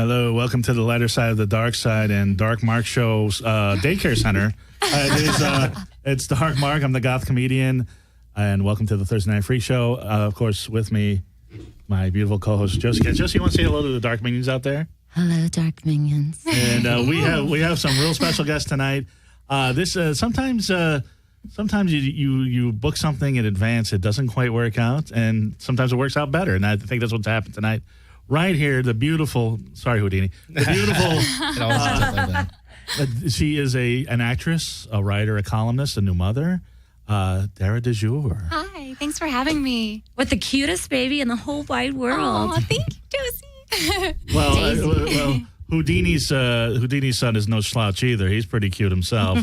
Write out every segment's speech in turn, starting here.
Hello, welcome to the lighter side of the dark side and Dark Mark Show's daycare center. It's Dark Mark. I'm the goth comedian, and welcome to the Thursday Night Freak Show. Of course, with me, my beautiful co-host Josie. Josie, you want to say hello to the Dark Minions out there? Hello, Dark Minions. And we have some real special guests tonight. Sometimes you book something in advance, it doesn't quite work out, and sometimes it works out better. And I think that's what's happened tonight. Right here, the beautiful, sorry, Whodini, the beautiful, she is an actress, a writer, a columnist, a new mother, Darrah DeJour. Hi, thanks for having me. With the cutest baby in the whole wide world. Oh, thank you, Josie. Well, Whodini's son is no slouch either. He's pretty cute himself.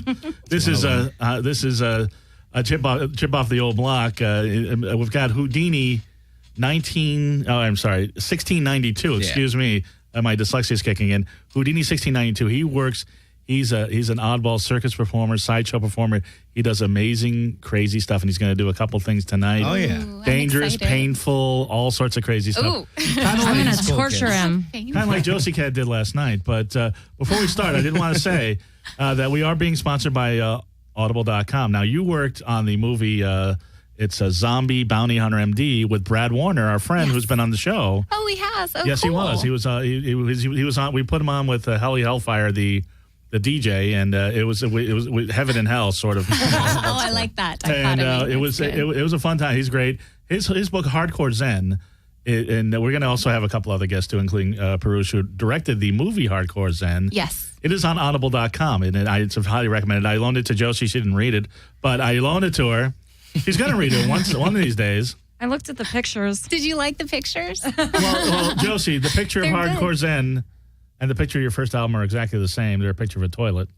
This is a chip off the old block. We've got Whodini. 1692. Excuse me, my dyslexia is kicking in. Whodini 1692. He works. He's an oddball circus performer, sideshow performer. He does amazing, crazy stuff, and he's going to do a couple things tonight. Oh yeah, dangerous, painful, all sorts of crazy stuff. I'm going to torture him. Kind of like Josie Cat did last night. But before we start, I did want to say that we are being sponsored by Audible.com. Now, you worked on the movie. It's a Zombie Bounty Hunter M.D. with Brad Warner, our friend who's been on the show. Oh, he has. Oh, yes, cool. He was. He was on. We put him on with Helly Hellfire, the DJ, and it was heaven and hell sort of. I like that. It was a fun time. He's great. His book Hardcore Zen, and we're going to also have a couple other guests too, including Pirooz, who directed the movie Hardcore Zen. Yes. It is on Audible.com, and it's highly recommended. I loaned it to Josie. She didn't read it, but I loaned it to her. She's going to read it one of these days. I looked at the pictures. Did you like the pictures? Well, Josie, the picture of Hardcore Zen and the picture of your first album are exactly the same. They're a picture of a toilet.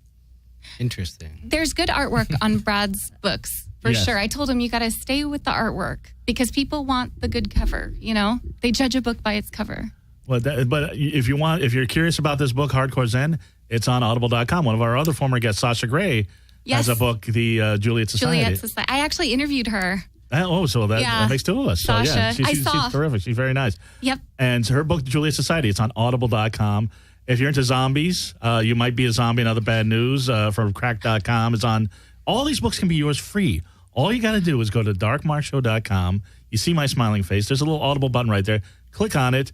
Interesting. There's good artwork on Brad's books, for sure. I told him you got to stay with the artwork because people want the good cover, you know? They judge a book by its cover. Well, but if you're curious about this book, Hardcore Zen, it's on Audible.com. One of our other former guests, Sasha Gray, has a book, the Juliet Society. I actually interviewed her. So that makes two of us. Sasha. So, yeah, she's terrific. She's very nice. Yep. And her book, Juliet Society, it's on Audible.com. If you're into zombies, you might be a zombie and other bad news from Crack.com. Is on. All these books can be yours free. All you got to do is go to darkmarkshow.com. You see my smiling face. There's a little Audible button right there. Click on it.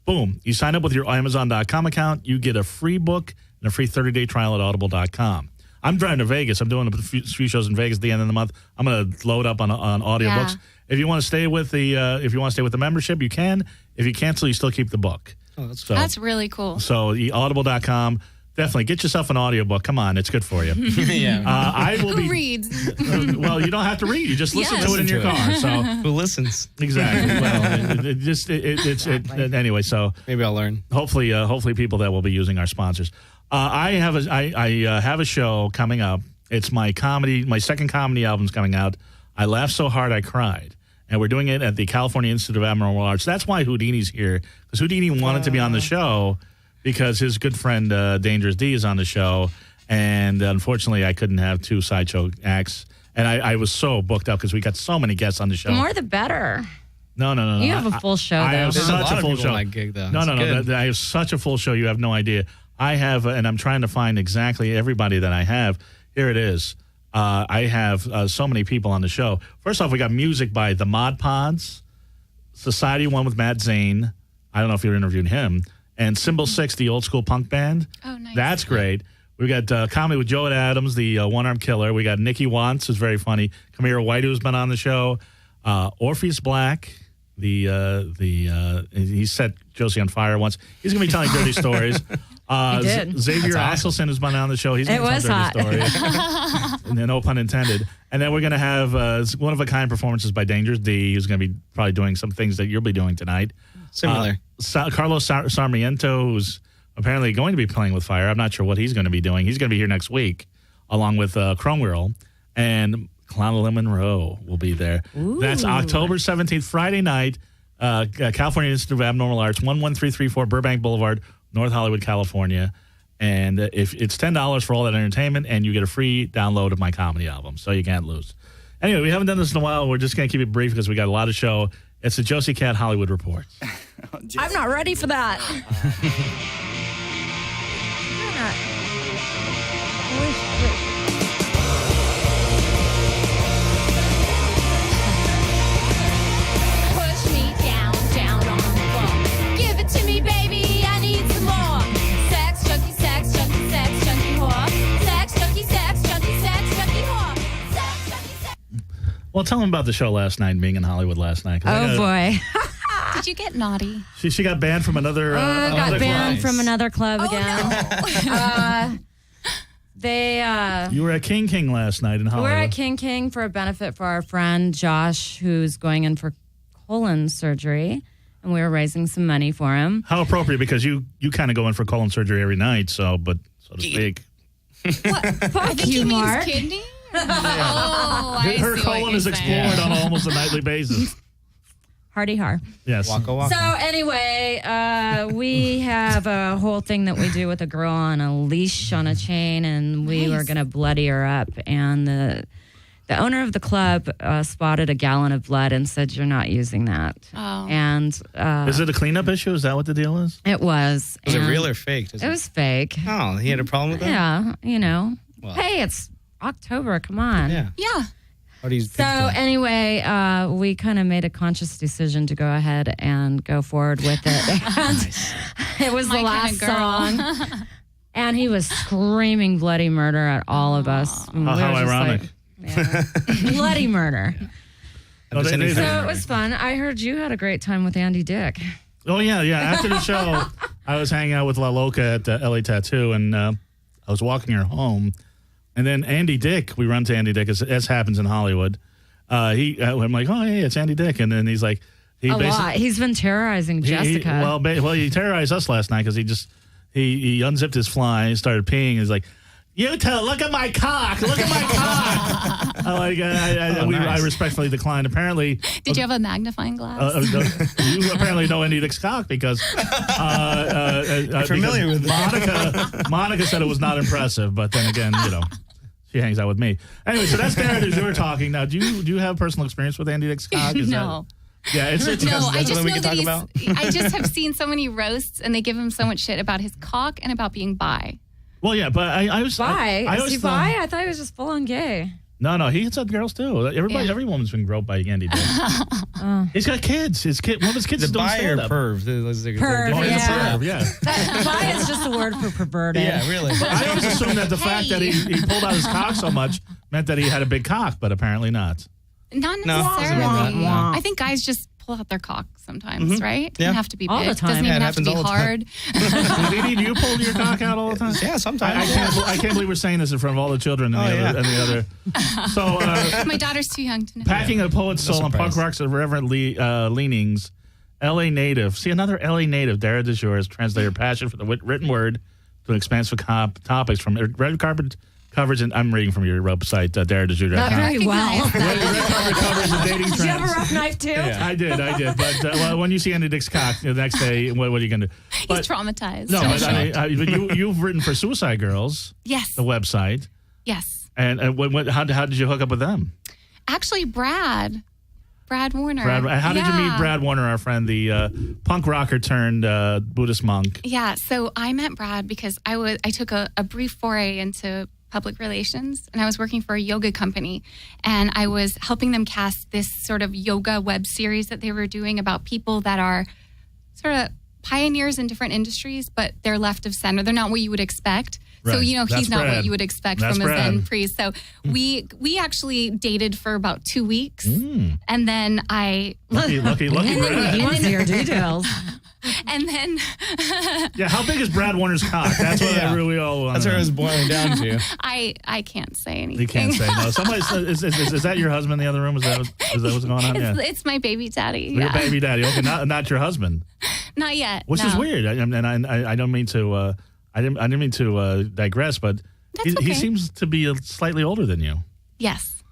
Boom. You sign up with your Amazon.com account. You get a free book and a free 30-day trial at Audible.com. I'm driving to Vegas. I'm doing a few shows in Vegas at the end of the month. I'm going to load up on audiobooks. Yeah. If you want to stay with the membership, you can. If you cancel, you still keep the book. Oh, that's cool. That's really cool. So audible.com. Definitely get yourself an audiobook. Come on, it's good for you. Yeah. I will Who reads? Well, you don't have to read. You just listen to it in your car. So who listens? Exactly. Well, anyway. So maybe I'll learn. Hopefully, people that will be using our sponsors. I have a show coming up. It's my second comedy album's coming out. I Laughed So Hard I Cried. And we're doing it at the California Institute of Abnormal Arts. That's why Whodini's here. Because Whodini wanted to be on the show because his good friend Dangerous D is on the show. And unfortunately, I couldn't have two sideshow acts. And I was so booked up because we got so many guests on the show. The more the better. No. You have a full show, though. I have such a full show. My gig, though. No. I have such a full show. You have no idea. I have, and I'm trying to find exactly everybody that I have. Here it is. I have so many people on the show. First off, we got music by the Mod Pods, Society One with Matt Zane. I don't know if you interviewed him. And Symbol 6, the old school punk band. Oh, nice. That's great. We got comedy with Joe Adams, the one-arm killer. We got Nikki Wantz, who's very funny. Kamira White, who's been on the show. Orpheus Black. He set Josie on fire once. He's going to be telling dirty stories. He did. Xavier Asselson has been on the show. He's going to tell dirty stories. No pun intended. And then we're going to have one-of-a-kind performances by Dangerous D, who's going to be probably doing some things that you'll be doing tonight. Similar. Carlos Sarmiento, who's apparently going to be playing with fire. I'm not sure what he's going to be doing. He's going to be here next week, along with Chrome Girl. And Clown Monroe will be there. Ooh. That's October 17th, Friday night, California Institute of Abnormal Arts, 11334 Burbank Boulevard, North Hollywood, California. And if it's $10 for all that entertainment, and you get a free download of my comedy album, so you can't lose. Anyway, we haven't done this in a while. We're just going to keep it brief because we got a lot of show. It's the Josie Cat Hollywood Report. I'm not ready for that. Well, tell them about the show last night and being in Hollywood last night. Oh, boy. Did you get naughty? She got banned from another. Got banned from another club Oh, again. No. You were at King last night in Hollywood. We're at King for a benefit for our friend Josh, who's going in for colon surgery, and we were raising some money for him. How appropriate, because you kind of go in for colon surgery every night, so to speak. What? I think you, he Mark. means kidney. Oh, I Her see colon what is you're saying. explored on almost a nightly basis. Hardy har. Yes. Waka. So anyway, we have a whole thing that we do with a girl on a leash on a chain, and we were going to bloody her up. And the owner of the club spotted a gallon of blood and said, "You're not using that." Oh. And Is it a cleanup issue? Is that what the deal is? it was. Was it and real or fake? It was fake. Oh, he had a problem with that? Yeah, Well. Hey, it's October. Come on. Yeah. Yeah. What do you So anyway, we kind of made a conscious decision to go ahead and go forward with it. And it was the My last kinda girl. song. And he was screaming bloody murder at all of us. And How we were just ironic. bloody murder. Oh, they- they- So it was fun. I heard you had a great time with Andy Dick. Oh, yeah. After the show, I was hanging out with La Loca at LA Tattoo, and I was walking her home. And then Andy Dick, we run to Andy Dick, as happens in Hollywood. I'm like, oh, hey, it's Andy Dick. And then he's like... A lot. He's been terrorizing Jessica. He terrorized us last night because he unzipped his fly and started peeing. He's like, look at my cock. Look at my cock. I respectfully declined. Apparently... Did you have a magnifying glass? You apparently know Andy Dick's cock because... familiar with it. Monica said it was not impressive, but then again, she hangs out with me. Anyway, so that's Darrah DeJour talking. Now, do you have personal experience with Andy Dick's cock? No. Yeah, it's No, I just something we know can that talk about? I just have seen so many roasts, and they give him so much shit about his cock and about being bi. Well, yeah, but I was... Bi? I Is always he thought- bi? I thought he was just full on gay. No, he hits up girls too. Every woman's been groped by Andy Dick. He's got kids. One of his kids The is doing bi or stand-up. perv? Perv, Oh, he's a yeah. perv, yeah. Bi is just a word for perverted. Yeah, really. I always assumed that the fact that he pulled out his cock so much meant that he had a big cock, but apparently not. Not No, necessarily. doesn't mean that, no. I think guys just pull out their cock sometimes, right? Yeah. Doesn't have to be All big. the time. Doesn't Yeah, even it have to be happens all the time. hard. Whodini, do you pull your cock out all the time? Yeah, sometimes. I can't believe we're saying this in front of all the children and the other. So, My daughter's too young to know. packing a poet's soul and punk surprise. rock's irreverent leanings, L.A. native. See, another L.A. native, Darrah DeJour, has translated her passion for the written word to expansive topics from red carpet coverage, and I'm reading from your website, DarrahDeJour.com. Not very well. Red carpet coverage and dating Did you have a trends. rough night too? Yeah, I did. But when you see Andy Dick's cock the next day, what are you going to do? He's traumatized. No, but you've written for Suicide Girls, Yes. the website. Yes. And how did you hook up with them? Actually, Brad Warner. How did you meet Yeah. Brad Warner, our friend, the punk rocker turned Buddhist monk? Yeah, so I met Brad because I took a brief foray into public relations, and I was working for a yoga company, and I was helping them cast this sort of yoga web series that they were doing about people that are sort of pioneers in different industries, but they're left of center. They're not what you would expect. So, Right. he's That's not Brad. what you would expect That's from a Zen Brad. priest. So we actually dated for about 2 weeks, and then Lucky He Brad. wants to hear details. and then Yeah, how big is Brad Warner's cock? That's what I really all want. That's where it was boiling down to. I can't say anything. You can't say no. Somebody is that your husband in the other room? Is that what's going on? Yeah. It's my baby daddy. Your Yeah. baby daddy. Okay, not your husband. Not yet. Which no. is weird. I don't mean to. I didn't mean to digress, but That's he okay. seems to be slightly older than you, Yes,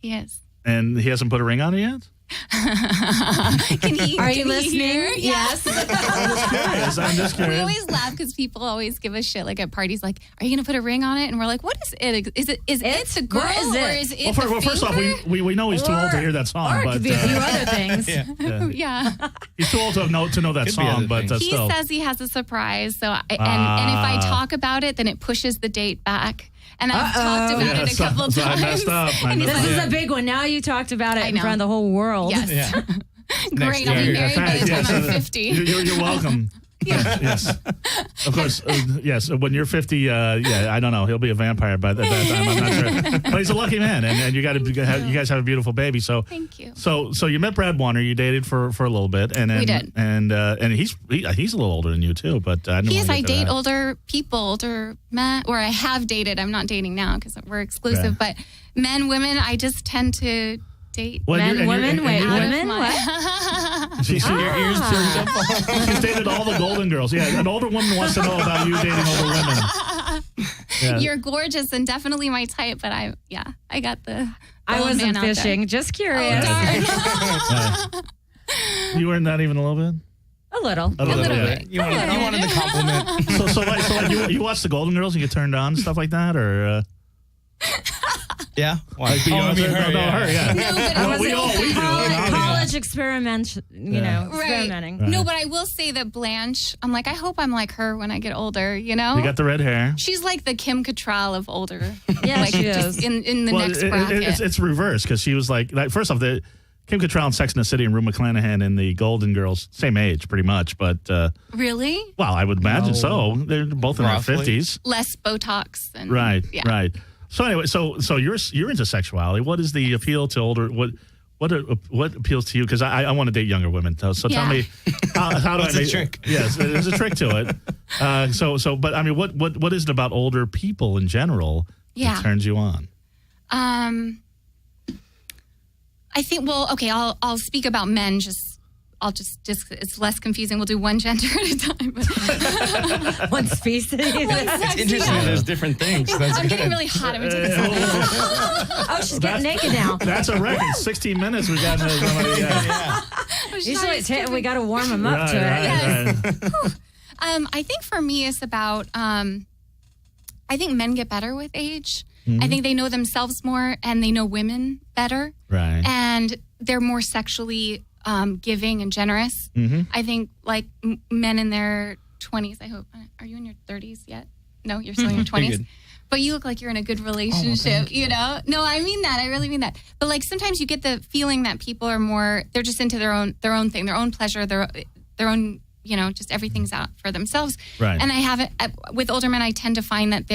he is. and he hasn't put a ring on it yet. Can he? Are can you he listening? hear? Yes. Yes, I'm just We curious. always laugh because people always give us shit like at parties, like, "Are you gonna put a ring on it?" And we're like, "What is it? Is it a girl what is or it? is it?" Well, first off, we know he's too old to hear that song, Or it but could be a few other things. yeah. yeah. He's too old to know that Could be song, other but things. He still. says he has a surprise. So, and if I talk about it, then it pushes the date back. And I've talked about Yeah, it a couple so I times. messed up. And he's This like, is a big one. Now you talked about it I in know. front of the whole world. yes. Yeah. Great. I'll year. be married by the time I'm Yes, 50. You're welcome. Yes. Of course, yes. When you're 50, I don't know. He'll be a vampire by that time. I'm not sure. But he's a lucky man, and you guys have a beautiful baby. So Thank you. So you met Brad Warner. You dated for a little bit, and then, We did. and he's a little older than you too. But I didn't Yes, wanna I get to date that. older people, older men, or I have dated. I'm not dating now because we're exclusive. But men, women, I just tend to date. Well, Men, women, wait, out of women, my- what? She's Ah. she's dated all the Golden Girls. Yeah, an older woman wants to know about you dating older women. Yeah. You're gorgeous and definitely my type, but I got the. I old wasn't man out there. fishing, just curious. Oh, darn. You weren't that even a little bit. A little. A little little bit. bit. You wanted the compliment. So like you watch the Golden Girls and get turned on, stuff like that, or Yeah. Why? like, I mean, her, yeah. No, but Well, I we do. College experiment, experimenting. Right. No, but I will say that Blanche, I'm like, I hope I'm like her when I get older, you know? You got the red hair. She's like the Kim Cattrall of older. Yeah, like she just is. in the next bracket. It's reversed because she was like first off, the Kim Cattrall in Sex and the City and Rue McClanahan in the Golden Girls, same age pretty much, but Really? well, I would imagine No. so. They're both in Roughly. their 50s. Less Botox. And, Right, yeah. right. So anyway, so you're into sexuality. What is the appeal to older? What appeals to you? Because I want to date younger women. So tell Yeah. me how do What's I the make, trick? Yes, there's a trick to it. But I mean, what is it about older people in general Yeah. that turns you on? I think, well, okay, I'll speak about men I'll just it's less confusing. We'll do one gender at a time. One species. It's interesting that there's different things. That's I'm good. getting really hot. I'm gonna take this off. Oh, she's getting naked now. That's a record. 16 minutes we got. Somebody, Yeah. Usually we got to warm them up to it. Right. I think for me, it's about. I think men get better with age. Mm-hmm. I think they know themselves more and they know women better, Right. and they're more sexually giving and generous. Mm-hmm. I think like men in their 20s. I hope. Are you in your 30s yet? No, you're still in your 20s. good. But you look like you're in a good relationship, you know? No, I mean that. I really mean that. But like sometimes you get the feeling that people are more, they're just into their own thing, their own pleasure, their own, you know, just everything's out for themselves. Right. And I have it with older men, I tend to find that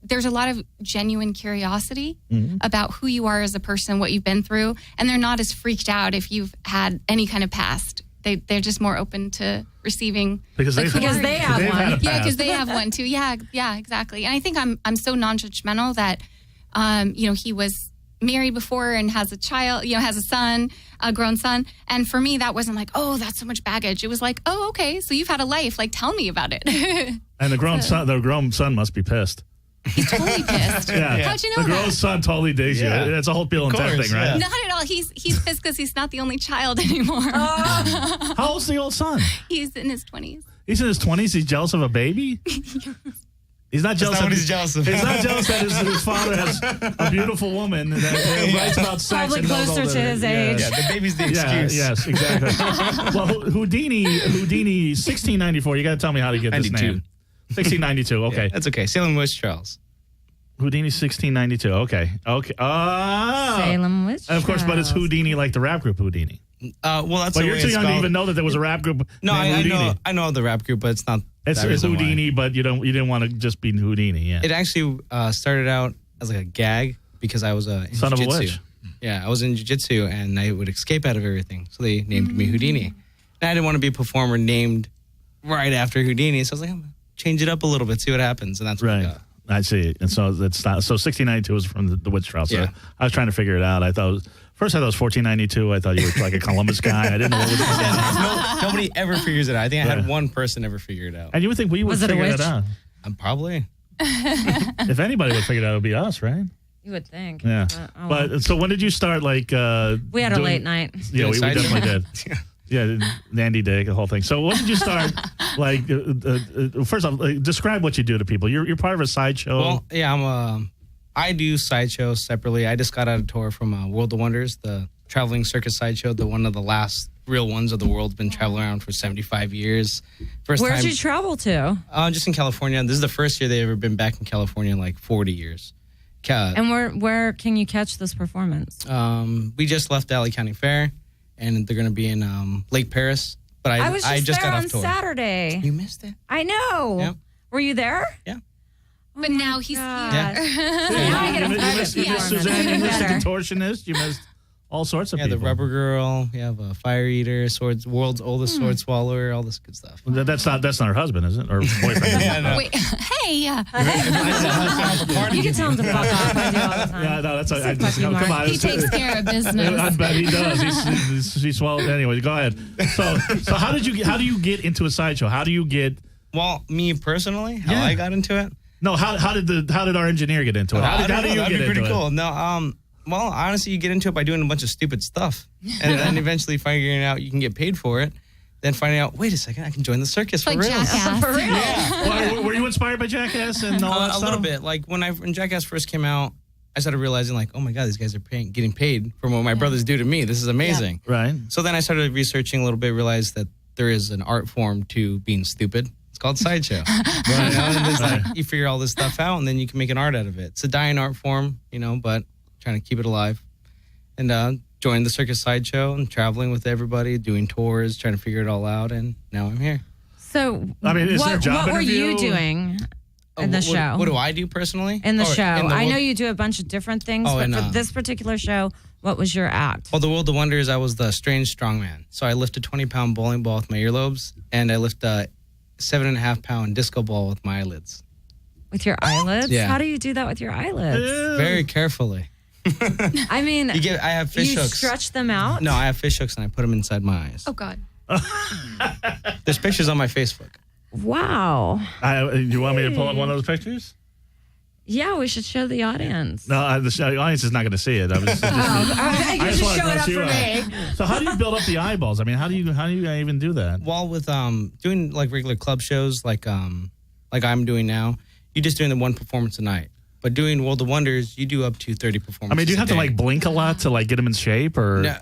there's a lot of genuine curiosity about who you are as a person, what you've been through, and they're not as freaked out if you've had any kind of past. They're just more open to receiving Because like, they've who are they you? have they've one. had a Yeah, past. because they have one too. Yeah, exactly. And I think I'm so non-judgmental that, you know, he was married before and has a child, you know, has a son, a grown son. And for me, that wasn't like, oh, that's so much baggage. It was like, oh, okay, so you've had a life. Like, tell me about it. And the grown son must be pissed. He's totally pissed. Yeah. How'd you know the grown that? son totally digs Yeah. you. It's a whole Bill and Of Ted course, thing, right? yeah. Not at all. He's pissed because he's not the only child anymore. How old's the old son? He's in his 20s. He's in his 20s. He's jealous of a baby? He's not jealous. not what he's jealous of. He's not jealous that his father has a beautiful woman that writes about sex. Probably and knows all closer to his age. Yeah, the baby's the Yeah, excuse. yes, exactly. Well, Whodini, 1694. You got to tell me how to get this 92. name. 1692. Okay. That's okay. Salem, West Charles. Whodini, 1692. Okay. Salem Witch And of course, but it's Trials. Whodini like the rap group Whodini. Well, that's But the you're way too it's young to spelled. even know that there was a rap group No, named I Whodini. know of the rap group, but it's not. It's that reason why. Whodini, but you didn't want to just be Whodini. Yeah. It actually started out as like a gag because I was in Son of a jiu-jitsu. witch. Yeah, I was in jiu-jitsu and I would escape out of everything. So they named me Whodini. And I didn't want to be a performer named right after Whodini. So I was like, I'm going to change it up a little bit, see what happens. And that's what I Right. got. I see. And so it's not. So 1692 was from the witch trial. So Yeah. I was trying to figure it out. I thought first I thought it was 1492. I thought you were like a Columbus guy. I didn't know what was going on. Nobody ever figures it out. I think I Right. had one person ever figure it out. And you would think we would Was it a figure it witch? out. Probably. If anybody would figure it out, it would be us, right? You would think. Yeah. Oh, well. But so when did you start? Like We had a doing- late night. Yeah, we Doing definitely sideshow? did. Yeah, Nandy Dick, the whole thing. So when did you start? Like, first off, describe what you do to people. You're part of a sideshow. Well, yeah, I do sideshows separately. I just got out of tour from World of Wonders, the traveling circus sideshow, one of the last real ones of the world. Been traveling around for 75 years. First Where'd time, you travel to? just in California. This is the first year they've ever been back in California in like 40 years. And where can you catch this performance? We just left the LA County Fair, and they're going to be in Lake Paris But I was just just there got on off tour. Saturday. You missed it. I know. Yep. Were you there? Yeah. But now he's here. Now I get a You private missed Suzanne, performance. you missed the Better. contortionist, you missed all sorts of Yeah, people. the rubber girl. You have a fire eater, world's oldest sword swallower, all this good stuff. That's not her husband, is it? Or boyfriend? Yeah, no. Wait, hey. You can tell him to fuck off. I do all the time. Yeah, no, that's I fuck you, Mark. come on. He takes care of business. I bet he does. He swallowed. Anyway, go ahead. So how do you get into a sideshow? How do you get? Well, me personally, how I got into it. No, how did our engineer get into it? How do you That'd get be into pretty it? cool. No, well, honestly, you get into it by doing a bunch of stupid stuff, and then eventually figuring out you can get paid for it. Then finding out, wait a second, I can join the circus for Like real. Jackass. For real. Well, were you inspired by Jackass and all that A stuff? little bit. Like when Jackass first came out, I started realizing, like, oh my god, these guys are getting paid for what my brothers do to me. This is amazing. Right. So then I started researching a little bit, realized that there is an art form to being stupid. It's called sideshow. And there's like, you figure all this stuff out, and then you can make an art out of it. It's a dying art form, but trying to keep it alive. And joined the circus sideshow and traveling with everybody, doing tours, trying to figure it all out, and now I'm here. So, I mean, is there a job what were you interview? doing in the show? What do I do personally? In the Or show. I know World- you do a bunch of different things, Oh, but and, for this particular show, what was your act? Well, the World of Wonders, I was the strange strongman. So I lift a 20-pound bowling ball with my earlobes, and I lift a 7.5-pound disco ball with my eyelids. With your eyelids? Yeah. How do you do that with your eyelids? Very carefully. I mean, I have fish you hooks. stretch them out? No, I have fish hooks, and I put them inside my eyes. Oh, God. There's pictures on my Facebook. Wow. You want me to pull up one of those pictures? Yeah, we should show the audience. No, the audience is not going to see it. I just just wanna show it gross up you for out. me. So how do you build up the eyeballs? I mean, how do you even do that? Well, with doing like regular club shows, like I'm doing now, you're just doing the one performance a night. But doing World of Wonders, you do up to 30 performances. I mean, do you have a to day. like blink a lot to like get them in shape, or? No,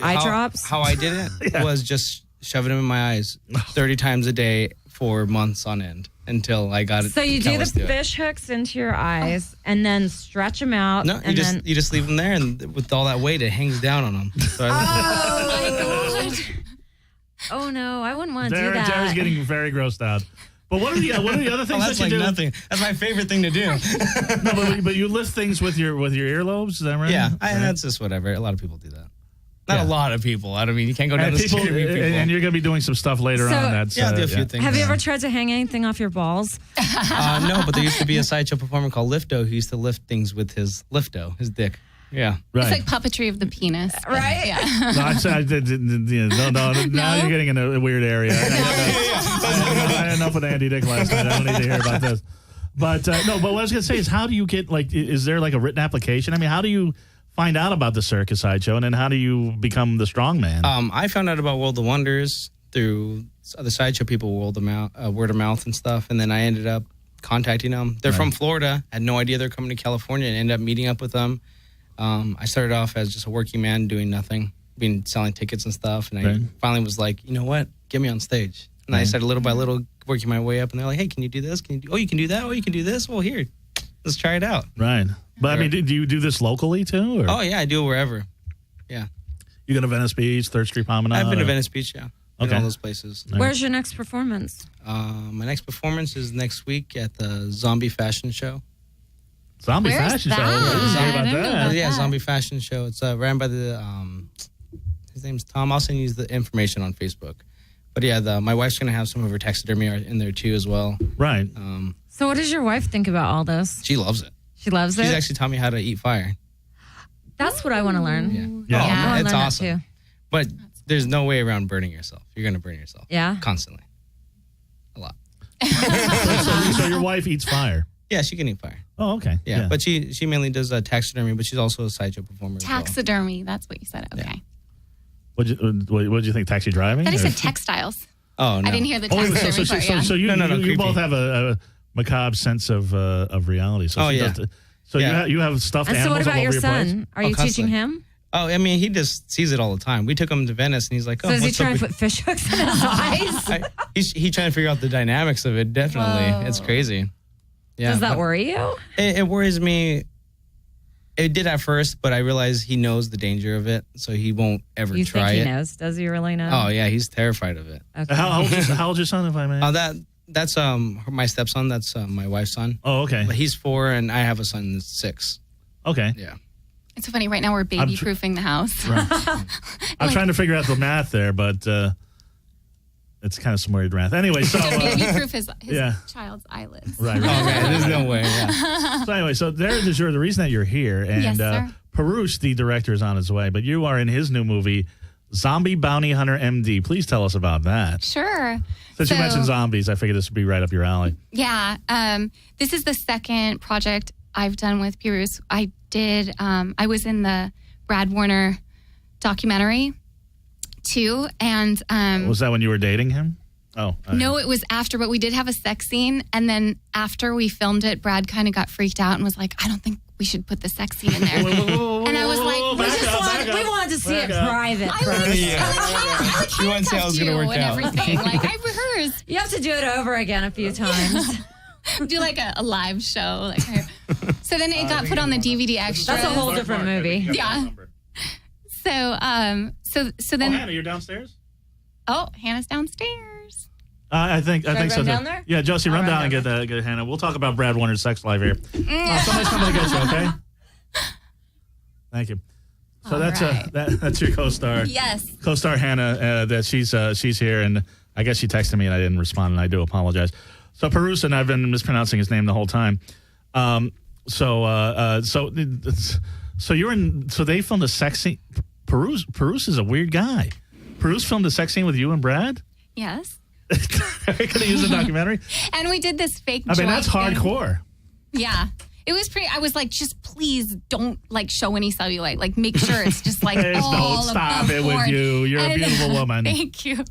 Eye drops? How I did it was just shoving them in my eyes 30 times a day for months on end until I got it. So you do the callous to it. fish hooks into your eyes and then stretch them out. No, and you just leave them there, and with all that weight, it hangs down on them. So Oh no, I wouldn't want to do Darrah's that. getting very grossed out. But what are the other things that's that you like do? nothing. That's my favorite thing to do. No, but you lift things with your earlobes. Is that right? Yeah, Right. that's just whatever. A lot of people do that. Not Yeah. a lot of people. I don't mean you can't go down And the people, street and meet people. and you're going to be doing some stuff later So- on. That's I'll do a few things. Have you ever tried to hang anything off your balls? No, but there used to be a sideshow performer called Lifto who used to lift things with his his dick. Yeah. Right. It's like puppetry of the penis. Right? Yeah. No, now you're getting in a weird area. I had enough with Andy Dick last night. I don't need to hear about this. But no, but what I was going to say is, how do you get, like, is there like a written application? I mean, how do you find out about the circus sideshow, and then how do you become the strong man? I found out about World of Wonders through other sideshow people, word of mouth and stuff, and then I ended up contacting them. They're from Florida. Had no idea they're coming to California, and ended up meeting up with them. I started off as just a working man doing nothing, selling tickets and stuff, and I finally was like, you know what, get me on stage. And I started little by little working my way up, and they're like, hey, can you do this? You can do that? Oh, you can do this? Well, here, let's try it out. Right. But I mean, do you do this locally too? Or? Oh, yeah, I do it wherever. Yeah. You go to Venice Beach, 3rd Street Promenade? I've been to Venice Beach, yeah. Been Okay. all those places. Where's your next performance? My next performance is next week at the Zombie Fashion Show. Zombie Where's Fashion that? Show. I didn't hear I about didn't know that. about Yeah, that. Zombie Fashion Show. It's ran by his name's Tom. I'll send you the information on Facebook. But yeah, my wife's going to have some of her taxidermy art in there too as well. Right. So what does your wife think about all this? She loves it. She loves She's it? actually taught me how to eat fire. That's what I want to learn. Yeah. I Oh, wanna it's learn that awesome. too. But there's no way around burning yourself. You're going to burn yourself. Yeah? Constantly. A lot. So your wife eats fire. Yeah, she can eat fire. Oh, okay. Yeah, but she mainly does taxidermy, but she's also a sideshow performer. as well. Taxidermy. That's what you said. Okay. What'd you think? Taxi driving? Then he Or- said textiles. Oh, no. I didn't hear the Oh, wait, taxidermy part. Yeah. so you, No, you creepy. both have a macabre sense of reality. So Oh, she yeah. does- so Yeah. you have stuffed And so animals what about all over your your place? son? Are Oh, you teaching constantly. him? Oh, I mean, he just sees it all the time. We took him to Venice, and he's like, "Oh, So is he what's up trying to with-" put fish hooks in his eyes? He's trying to figure out the dynamics of it. Definitely, Whoa. it's crazy. Yeah, Does that but worry you? It worries me. It did at first, but I realized he knows the danger of it, so he won't ever You try think it. he knows? Does he really know? Oh yeah, he's terrified of it. Okay. How old's your son, if I may? That's my stepson. That's my wife's son. Oh, okay. But he's 4, and I have a son that's 6. Okay. Yeah. It's so funny. Right now we're baby-proofing the house. Right. I'm trying to figure out the math there, but it's kind of some weird math. Anyway, so baby-proof his child's eyelids. Right. Okay, there's no way. Yeah. So anyway, so there, DeJour, the reason that you're here, and Yes, sir. Pirooz, the director, is on his way, but you are in his new movie, Zombie Bounty Hunter M.D. Please tell us about that. Sure. Since you mentioned zombies, I figured this would be right up your alley. Yeah. This is the second project I've done with Pirooz. I was in the Brad Warner documentary too. And was that when you were dating him? Oh. No, it was after, but we did have a sex scene. And then after we filmed it, Brad kind of got freaked out and was like, I don't think we should put the sex scene in there. And I was like, we wanted to see it private. I like You want to see how it's going to work and out. everything. Like I rehearsed. You have to do it over again a few times. Do like a live show. So then it got put on the DVD extra. That's a whole different movie. Yeah. So then. Hannah, you're downstairs? Oh, Hannah's downstairs. I think so. run down there? Yeah, Josie, run down and get Hannah. We'll talk about Brad Warner's sex life here. Somebody's coming to get you, okay? Thank you. So that's your co-star. Yes. Co-star Hannah. That she's here, and I guess she texted me and I didn't respond, and I do apologize. So Pirooz, and I've been mispronouncing his name the whole time. So you're in. So they filmed a sex scene. Pirooz is a weird guy. Pirooz filmed a sex scene with you and Brad. Yes. Are you going to use a documentary? And we did this fake. I mean, that's hardcore. Yeah. It was pretty. I was like, just please don't show any cellulite. Like, make sure it's just like all don't stop above it with board. you. You're a beautiful woman. Thank you.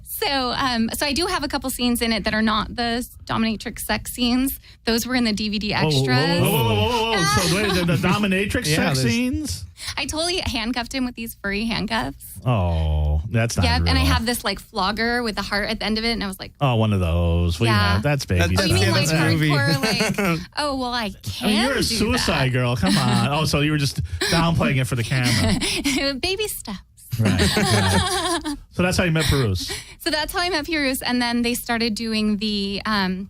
So I do have a couple scenes in it that are not the dominatrix sex scenes. Those were in the DVD extras. Whoa. So wait, the dominatrix sex scenes? I totally handcuffed him with these furry handcuffs. Oh, that's not real. And I have this flogger with a heart at the end of it, and I was like, oh, one of those. That's baby oh, you mean stuff. hardcore? Oh, well, I can't. You're a suicide girl. Come on. Oh, so you were just downplaying it for the camera. Baby steps. Right. So that's how you met Pirooz. So that's how I met Pirooz, and then they started doing the. And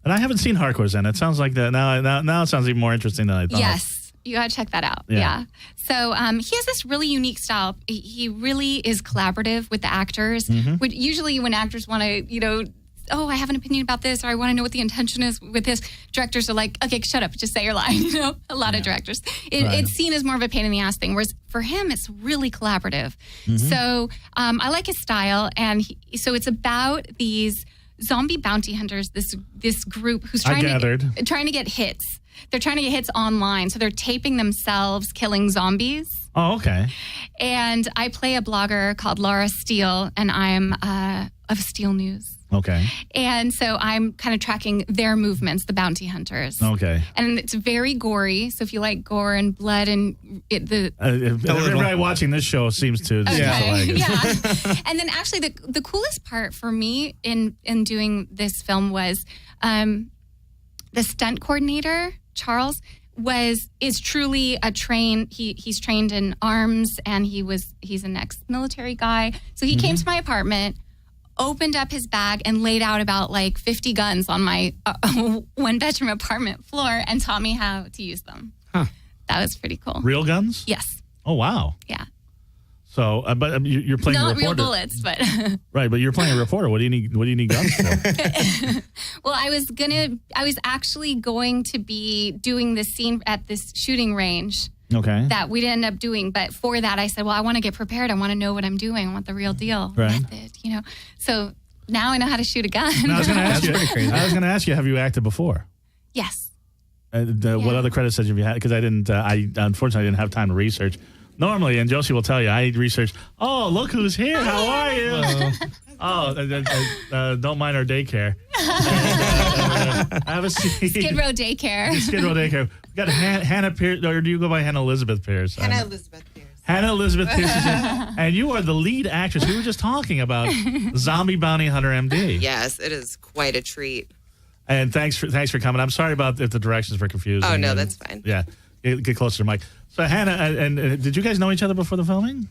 I haven't seen Hardcore Zen. It sounds like that now. It sounds even more interesting than I thought. Yes, you gotta check that out. Yeah. So he has this really unique style. He really is collaborative with the actors. Which usually when actors want to, oh, I have an opinion about this, or I want to know what the intention is with this. Directors are like, okay, shut up, just say your line. A lot of directors. It's seen as more of a pain in the ass thing, whereas for him, it's really collaborative. So I like his style, and so it's about these zombie bounty hunters. This group who's trying to get hits. They're trying to get hits online, so they're taping themselves killing zombies. Oh, okay. And I play a blogger called Laura Steele, and I'm of Steele News. Okay. And so I'm kind of tracking their movements, the bounty hunters. Okay. And it's very gory. So if you like gore and blood and everybody watching this show seems to like it. Yeah. And then actually the coolest part for me in doing this film was the stunt coordinator, Charles, is truly he's trained in arms, and he's an ex-military guy. So he came to my apartment, opened up his bag, and laid out about 50 guns on my one-bedroom apartment floor and taught me how to use them. Huh. That was pretty cool. Real guns? Yes. Oh, wow. Yeah. So, but you're playing a reporter. Not real bullets, but right. But you're playing a reporter. What do you need guns for? Well, I was actually going to be doing this scene at this shooting range. Okay. That we didn't end up doing, but for that, I said, well, I want to get prepared. I want to know what I'm doing. I want the real deal method. So now I know how to shoot a gun. I was going to ask you, have you acted before? Yes. What other credits have you had? Because I unfortunately didn't have time to research. Normally, and Josie will tell you, I researched, oh, look who's here. How are you? Don't mind our daycare. Have a seat. Skid Row Daycare. Skid Row Daycare. We got Hannah Pierce, or do you go by Hannah Elizabeth Pierce? Hannah Elizabeth Pierce. Hannah Elizabeth Pierce is in, and you are the lead actress. We were just talking about Zombie Bounty Hunter M.D. Yes, it is quite a treat. And thanks for coming. I'm sorry about if the directions were confusing. Oh, no, that's fine. Yeah. Get closer to the mic. So Hannah, and did you guys know each other before the filming?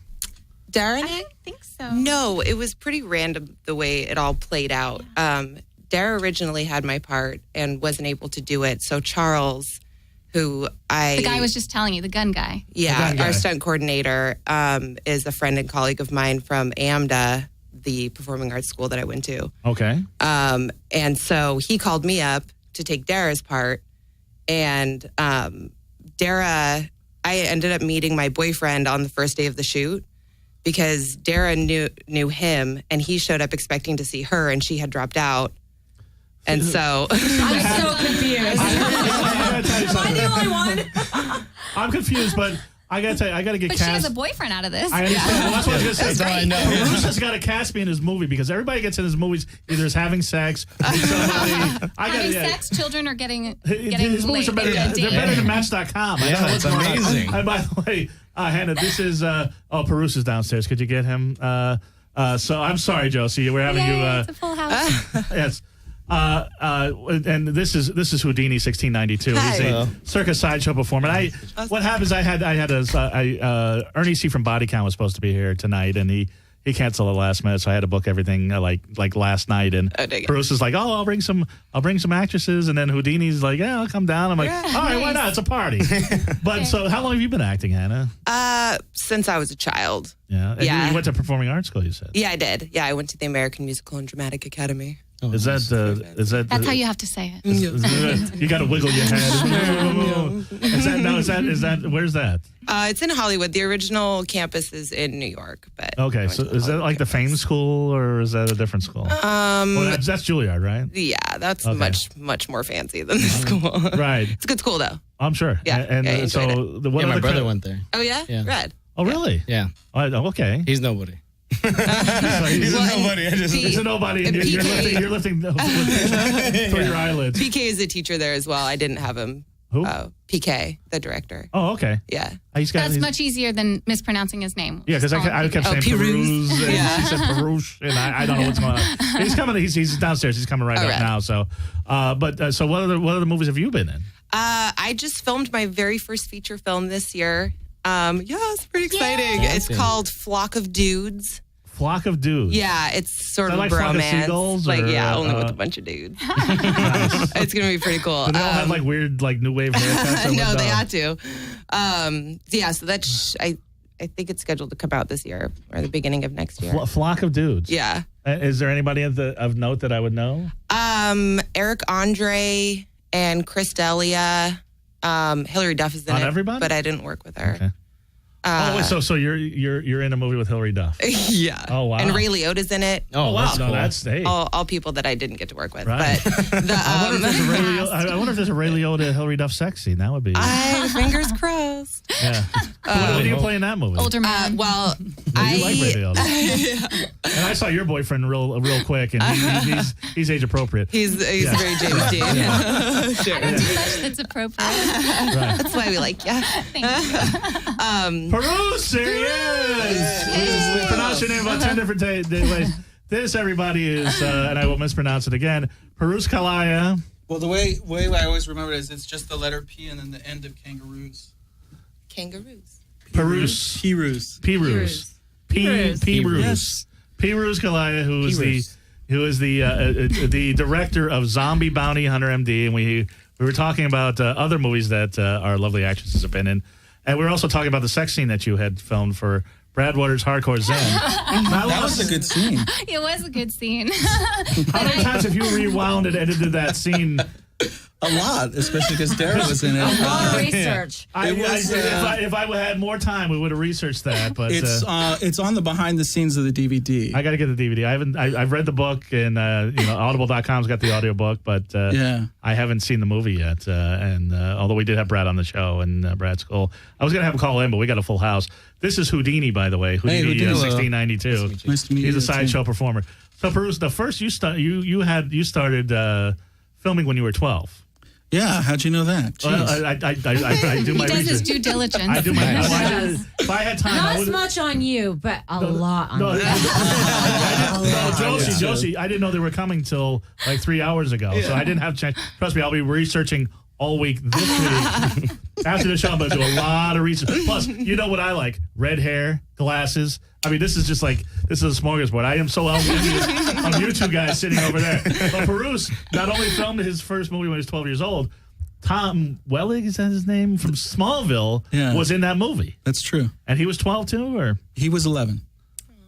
Darrah and I I? don't think so. No, it was pretty random the way it all played out. Darrah originally had my part and wasn't able to do it. So Charles, who The guy was just telling you, the gun guy. Yeah, gun guy. our stunt coordinator is a friend and colleague of mine from M.D, the performing arts school that I went to. Okay. And so he called me up to take Darrah's part. And Darrah, I ended up meeting my boyfriend on the first day of the shoot because Darrah knew him, and he showed up expecting to see her, and she had dropped out. And so I'm so confused. I gotta tell you Am I the something. only one? I'm confused, but I gotta tell you, I gotta get But she cast. has a boyfriend out of this. I understand. Well, that's what I was gonna say. That's all I know. Pirooz has got to cast me in his movie because everybody gets in his movies either is having sex with somebody. Having sex, children are getting His movies late. are better. They're better than Match.com. I don't know Yeah, what's it's going on. amazing. And by the way, Hannah, this is Pirooz is downstairs. Could you get him? So I'm sorry, Josie. We're having Yay, you. it's a full house. Yes. And this is Whodini 1692. He's Hi. a circus sideshow performer. What happens? I had Ernie C from Body Count was supposed to be here tonight, and he canceled at last minute, so I had to book everything like last night. And dang it. Bruce is like, "Oh, I'll bring some actresses," and then Whodini's like, "Yeah, I'll come down." I'm like, "All right, why not? It's a party." But so, how long have you been acting, Hannah? since I was a child. Yeah, and Yeah. You went to performing arts school. You said. Yeah, I did. Yeah, I went to the American Musical and Dramatic Academy. Is that That's how you have to say it. you got to wiggle your head. Is that where's that? It's in Hollywood. The original campus is in New York. But Okay, I went so to the is that Hollywood like the campus. Fame School or is that a different school? Well, that's Juilliard, right? Yeah, that's Okay. much more fancy than the school. Right. It's a good school though. I'm sure. Yeah, And yeah, I enjoyed so what Yeah, my other brother cre- went there. Oh yeah, Yeah. Red. Oh really? Yeah. Oh, okay. He's nobody. So he's Well, and nobody. I just- P- He's a nobody, and and you're PK lifting for your eyelids. PK is a teacher there as well. I didn't have him. Who? PK, the director. Oh, okay. Yeah. He's got. That's much easier than mispronouncing his name. Yeah, because I kept saying Pirooz. Pirooz, and Yeah. she said Pirooz, and I don't know what's going on. He's coming. He's downstairs. He's coming right up right. now. So, so what other movies have you been in? I just filmed my very first feature film this year. Yeah, it's pretty exciting. Yay. It's called Flock of Dudes. Flock of Dudes. Yeah, it's sort Is of that a like Flock of bromance. Seagulls, Like, or, yeah, only with a bunch of dudes. Nice. It's gonna be pretty cool. Do they all have like weird, like new wave haircuts? or no, what? they had to. Yeah, so that's I think it's scheduled to come out this year or the beginning of next year. Flock of Dudes. Yeah. Is there anybody of note that I would know? Eric Andre and Chris D'Elia. Hillary Duff is in On it, Everybody? but I didn't work with her. Okay. Wait, so you're in a movie with Hillary Duff? Yeah. Oh, wow. And Ray Liotta's in it. Oh, wow, that's no, cool. that's hey. All people that I didn't get to work with. Right. But the, I wonder if there's a Ray Liotta Hillary Duff sex scene. That would be. fingers crossed. Yeah. What do you play in that movie? Older man. Well, You like Ray Liotta. And I saw your boyfriend real quick, and he's age appropriate. he's Yeah. very James Dean. Sure. I don't do much that's appropriate. Right. That's why we like you. Thank you. Pirooz, there he is. We pronounce your name about 10 different ways. This, everybody, is, and I will mispronounce it again, Pirooz Kalayeh. Well, the way I always remember it is it's just the letter P and then the end of kangaroos. Kangaroos. Pirooz. Pirooz. Pirooz. Pirooz. Pirooz Kalayeh, who is the director of Zombie Bounty Hunter M.D. And we were talking about other movies that our lovely actresses have been in. And we were also talking about the sex scene that you had filmed for Brad Waters' Hardcore Zen. That was a good scene. It was a good scene. How many times have you rewound and edited that scene? A lot, especially because Darrah was in it. A lot of research. If I had more time, we would have researched that. But It's on the behind the scenes of the DVD. I got to get the DVD. I've read the book, and Audible.com's got the audiobook, but Yeah. I haven't seen the movie yet. And although we did have Brad on the show, and Brad's cool, I was gonna have him call in, but we got a full house. This is Whodini, by the way. Whodini, Whodini. 1692. Nice to meet you. He's a sideshow performer. So, Pirooz, the first you started filming when you were 12. Yeah, how'd you know that? Jeez. Well, I do He my does his research. due diligence. I do my Nice. research. If I had time, I Not would. as much on you, but a lot on No, you. Josie, I didn't know they were coming till like 3 hours ago, so I didn't have a chance. Trust me, I'll be researching all week this week. After the show, I'm going to do a lot of research. Plus, you know what I like? Red hair, glasses. I mean, this is just like, this is a smorgasbord. I am so envious of you two guys sitting over there. But Pirooz not only filmed his first movie when he was 12 years old, Tom Welling, is that his name? From Smallville, was in that movie. That's true. And he was 12 too, or? He was 11.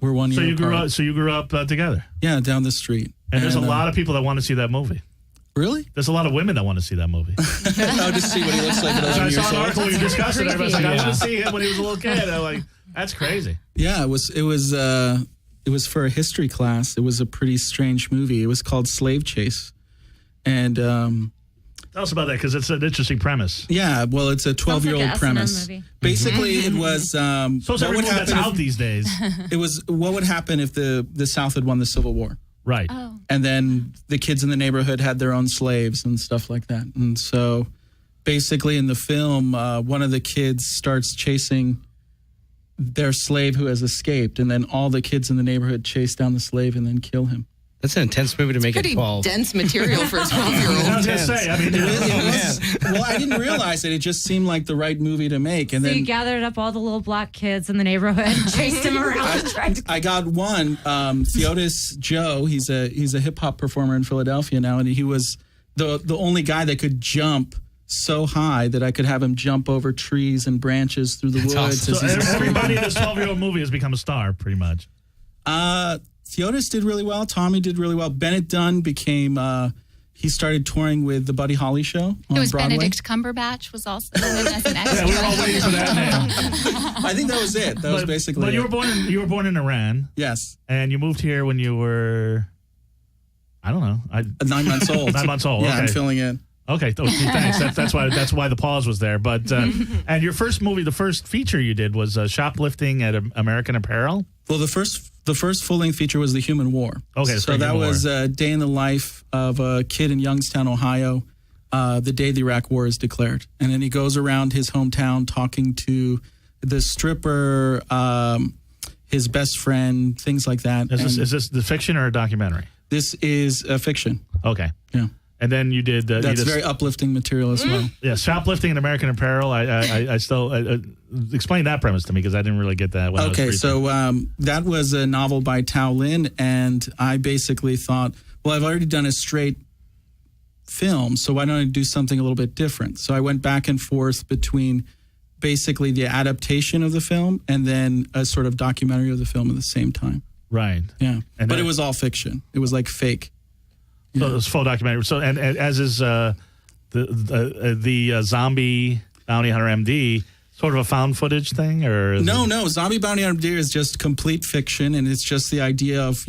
We're 1 year apart. So you grew up together? Yeah, down the street. And there's a lot of people that want to see that movie. Really? There's a lot of women that want to see that movie. Oh, to see what he looks like at 11 I years saw an old. article we discussed it. Everybody's like, I want to see him when he was a little kid. I'm like, that's crazy. Yeah, it was for a history class. It was a pretty strange movie. It was called Slave Chase. And tell us about that, because it's an interesting premise. yeah, well, it's a 12-year-old like a S&M premise. movie. Basically, it was So it's every movie that's out these days. It was what would happen if the South had won the Civil War. Right. Oh. And then the kids in the neighborhood had their own slaves and stuff like that. And so basically in the film, one of the kids starts chasing their slave who has escaped. And then all the kids in the neighborhood chase down the slave and then kill him. That's an intense movie to make it Pretty 12. dense material for a 12-year-old. I was going to say, I mean, Well, I didn't realize it. It just seemed like the right movie to make. And So then you gathered up all the little black kids in the neighborhood and chased them around. and tried to- I got one, Theodis Joe. He's a hip hop performer in Philadelphia now, and he was the only guy that could jump so high that I could have him jump over trees and branches through the woods. awesome. as so he's escaping. everybody in this 12-year-old movie has become a star, pretty much. Theodis did really well. Tommy did really well. Bennett Dunn became. He started touring with the Buddy Holly Show on It was Broadway. Benedict Cumberbatch was also in it as an Yeah, extra. we were all waiting for that name. I think that was it. That was basically. But it. you were born in Iran, Yes, and you moved here when you were, I don't know, 9 months old. 9 months old. Yeah, Okay. I'm filling in. Okay, thanks. That's why the pause was there. But and your first movie, the first feature you did was shoplifting at American Apparel. Well, the first full-length feature was The Human War. Okay, so that Human was War. a day in the life of a kid in Youngstown, Ohio, the day the Iraq War is declared. And then he goes around his hometown talking to the stripper, his best friend, things like that. Is this the fiction or a documentary? This is a fiction. Okay. Yeah. And then you did. That's very uplifting material as well. Yeah, shoplifting in American Apparel. I still explain that premise to me, because I didn't really get that. When I was Okay, researching. so that was a novel by Tao Lin, and I basically thought, well, I've already done a straight film, so why don't I do something a little bit different? So I went back and forth between basically the adaptation of the film and then a sort of documentary of the film at the same time. Right. Yeah, And but then- it was all fiction. It was like fake. So it was full documentary. So and as is the Zombie Bounty Hunter M.D. sort of a found footage thing, or is No, it- Zombie Bounty Hunter M.D. is just complete fiction, and it's just the idea of,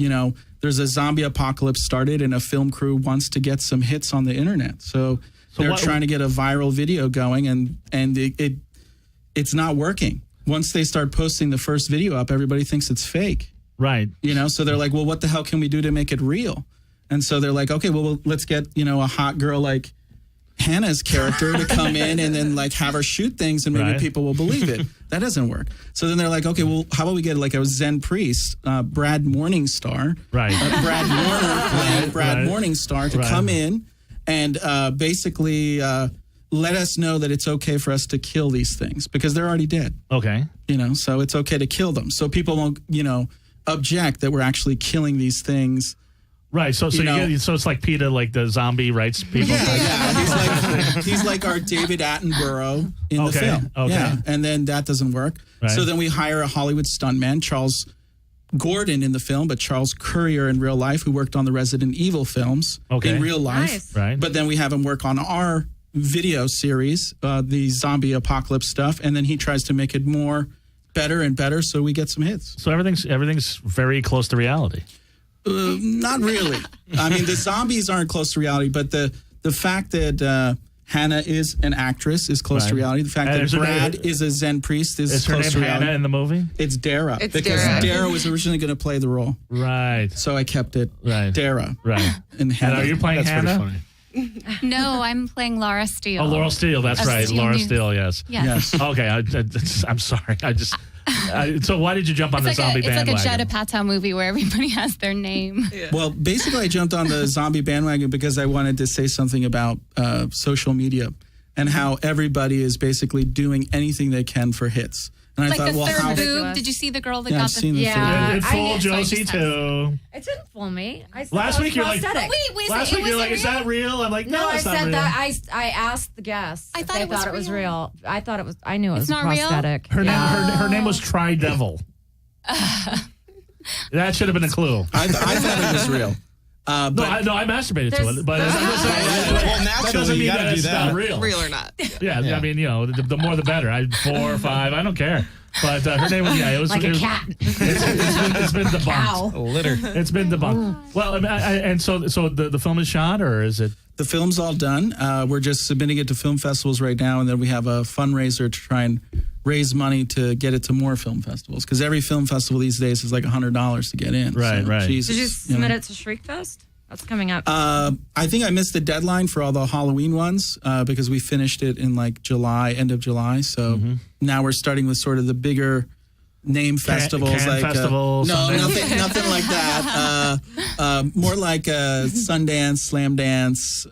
there's a zombie apocalypse started, and a film crew wants to get some hits on the internet. So they're trying to get a viral video going, and it's not working. Once they start posting the first video up, everybody thinks it's fake. Right. So they're like, well, what the hell can we do to make it real? And so they're like, okay, well, let's get, a hot girl like Hannah's character to come in and then like have her shoot things, and maybe Right. people will believe it. That doesn't work. So then they're like, okay, well, how about we get like a Zen priest, Brad Morningstar, Right. Brad Warner playing Brad Right. Morningstar to Right. come in and basically let us know that it's okay for us to kill these things because they're already dead. Okay. So it's okay to kill them. So people won't, object that we're actually killing these things. Right. So it's like PETA, like the zombie rights people. Yeah. He's like our David Attenborough in the film. Okay. Yeah. And then that doesn't work. Right. So then we hire a Hollywood stuntman, Charles Gordon in the film, but Charles Courier in real life, who worked on the Resident Evil films in real life. Nice. Right. But then we have him work on our video series, the zombie apocalypse stuff, and then he tries to make it better and better, so we get some hits. So everything's very close to reality. Not really. I mean, the zombies aren't close to reality, but the fact that Hannah is an actress is close to Right. reality. The fact And that is her Brad name- is a Zen priest is Is her close name to reality. Hannah in the movie? It's Darrah. It's because Darrah. Darrah was originally going to play the role, Right. so I kept it Right. Darrah. Right. And And Hannah. are you playing That's pretty Hannah? funny. No, I'm playing Laura Steele. Oh, Laurel Steele. That's Of right. Steel Laura News. Steele. Yes. Yes. Yes. Okay. I'm sorry. So why did you jump on It's the like, zombie it's like a bandwagon? Judd Apatow movie where everybody has their name. Well, basically, I jumped on the zombie bandwagon because I wanted to say something about social media. and how everybody is basically doing anything they can for hits. And I Like thought, the well, third how? boob. Did you see the girl that Yeah, got I've seen the Yeah. It I fooled knew- Josie too. It didn't fool me. I said Last that week was you're like, prosthetic. Wait, Last week you're like, is that real? I'm like, No, no, I it's not said real. that. I asked the guests. I if thought they it was thought it was real. real. I thought it was. I knew it was not real? prosthetic. Her Yeah. name was Tri-Devil. That should have been a clue. I thought it was real. No, I masturbated to it, but Well, that naturally, doesn't you mean gotta that do it's that. not real. Real or not. Yeah, I mean, the more the better. 4 or 5, I don't care. But her name was it was Like a cat. It's been debunked. Cow. A litter. It's been debunked. Well, and so the film is shot, or is it? The film's all done. We're just submitting it to film festivals right now, and then we have a fundraiser to try and raise money to get it to more film festivals. Because every film festival these days is like $100 to get in. Right, right. Jesus, Did you submit it to Shriekfest? That's coming up. I think I missed the deadline for all the Halloween ones because we finished it in like July, end of July. So now we're starting with sort of the bigger name festivals, Cannes like Festival, no, Sundance. nothing like that. More like Sundance, Slam Dance,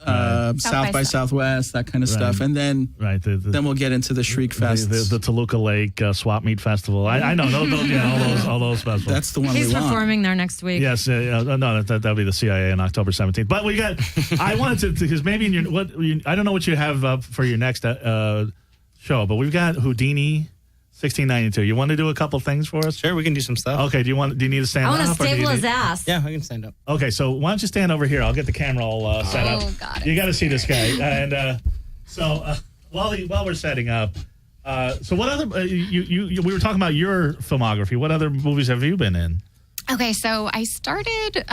South by Southwest, that kind of stuff, and then then we'll get into the Shriek Fest, the Toluca Lake Swap Meet Festival. I know, all those festivals. That's the one He's we want. performing there next week. Yes, no, that'll be the CIA on October 17th. But we got. I wanted to because maybe in your I don't know what you have up for your next show, but we've got Whodini. 1692. You want to do a couple things for us? Sure, we can do some stuff. Okay. Do you need to stand I up? want to or do you staple his need- ass. Yeah, I can stand up. Okay, so why don't you stand over here? I'll get the camera all set up. Oh, got it. You got to see this guy. And while we're setting up, so what other we were talking about your filmography. What other movies have you been in? Okay, so I started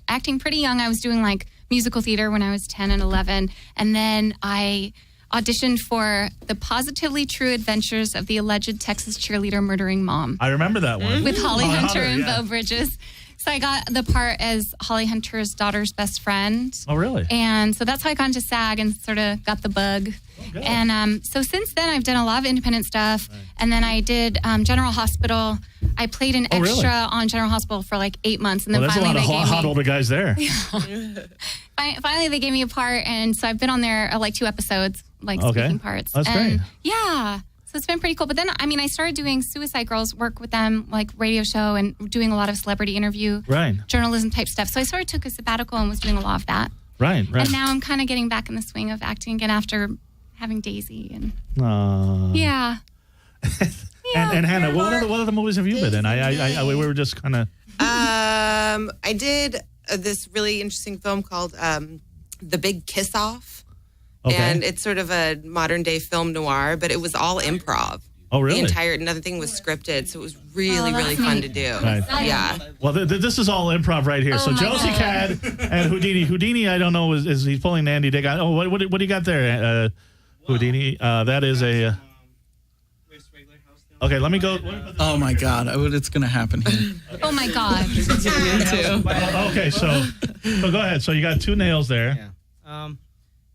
acting pretty young. I was doing like musical theater when I was 10 and 11. And then I auditioned for The Positively True Adventures of the Alleged Texas Cheerleader Murdering Mom I remember that one with Holly Hunter and yeah. Bo Bridges. So I got the part as Holly Hunter's daughter's best friend. Oh, really? And so that's how I got into SAG and sort of got the bug. good. And so since then, I've done a lot of independent stuff. Right. And then I did General Hospital. I played an extra on General Hospital for like 8 months. And then there's a finally lot of they gave hot me, older guys there. finally they gave me a part. And so I've been on there like 2 episodes, like speaking parts. That's and great. Yeah. So it's been pretty cool. But then, I mean, I started doing Suicide Girls, work with them, like radio show and doing a lot of celebrity interview, journalism type stuff. So I sort of took a sabbatical and was doing a lot of that. Right. And now I'm kind of getting back in the swing of acting again after having Daisy. And yeah. And Hannah, what other movies have you been in? We were just kind of. I did this really interesting film called The Big Kiss Off. Okay. And it's sort of a modern day film noir, but it was all improv. Oh, really? Nothing thing was scripted, so it was really, really fun to do. Right. Yeah. Well, this is all improv right here. So Josie Cad and Whodini. Whodini, I don't know, is he's pulling Andy Dick. Oh, what do you got there, Whodini? That is a. Okay, let me go. Oh my God! It's going to happen here. Oh my God. Okay, so go ahead. So you got 2 nails there. Yeah.